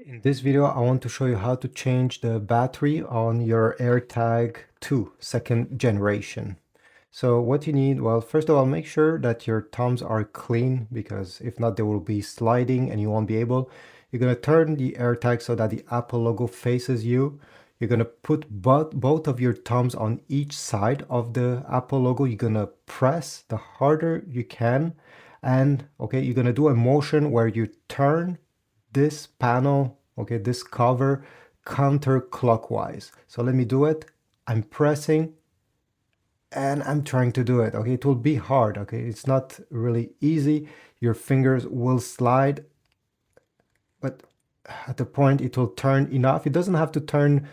In this video, I want to show you how to change the battery on your AirTag 2 second generation. So what you need, well, first of all, make sure that your thumbs are clean, because if not, they will be sliding and you won't be able. You're going to turn the AirTag so that the Apple logo faces you. You're going to put both of your thumbs on each side of the Apple logo. You're going to press the harder you can. And okay, you're going to do a motion where you turn this panel, okay, this cover counterclockwise. So let me do it. I'm pressing and I'm trying to do it. Okay, it will be hard. Okay, it's not really easy. Your fingers will slide, but at the point it will turn enough. It doesn't have to turn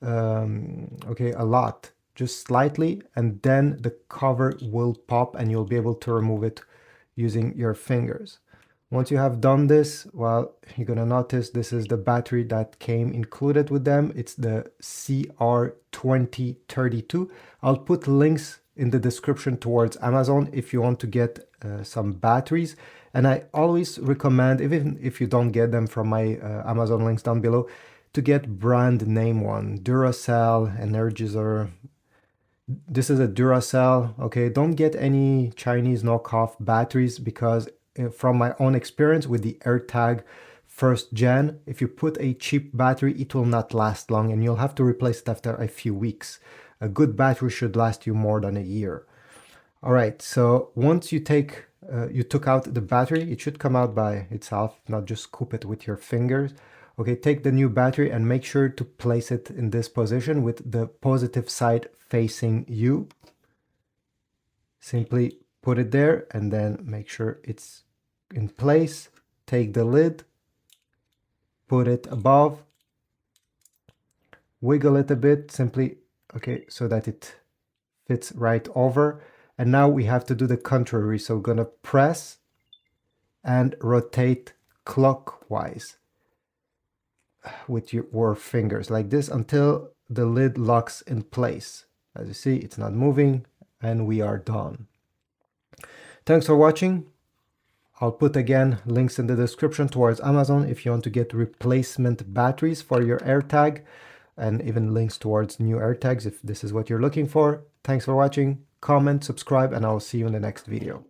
okay, a lot, just slightly, and then the cover will pop and you'll be able to remove it using your fingers. Once you have done this, well, you're gonna notice this is the battery that came included with them. It's the CR2032. I'll put links in the description towards Amazon if you want to get some batteries. And I always recommend, even if you don't get them from my Amazon links down below, to get brand name one. Duracell, Energizer. This is a Duracell, okay? Don't get any Chinese knockoff batteries, because from my own experience with the AirTag first gen, if you put a cheap battery, it will not last long and you'll have to replace it after a few weeks. A good battery should last you more than a year. All right, so once you took out the battery, it should come out by itself, not just scoop it with your fingers. Okay, take the new battery and make sure to place it in this position with the positive side facing you. Simply put it there and then make sure it's in place. Take the lid, put it above, wiggle it a bit, simply, okay, so that it fits right over. And now we have to do the contrary. So we're gonna press and rotate clockwise with your fingers like this until the lid locks in place. As you see, it's not moving and we are done. Thanks for watching. I'll put again links in the description towards Amazon if you want to get replacement batteries for your AirTag, and even links towards new AirTags if this is what you're looking for. Thanks for watching. Comment, subscribe, and I'll see you in the next video.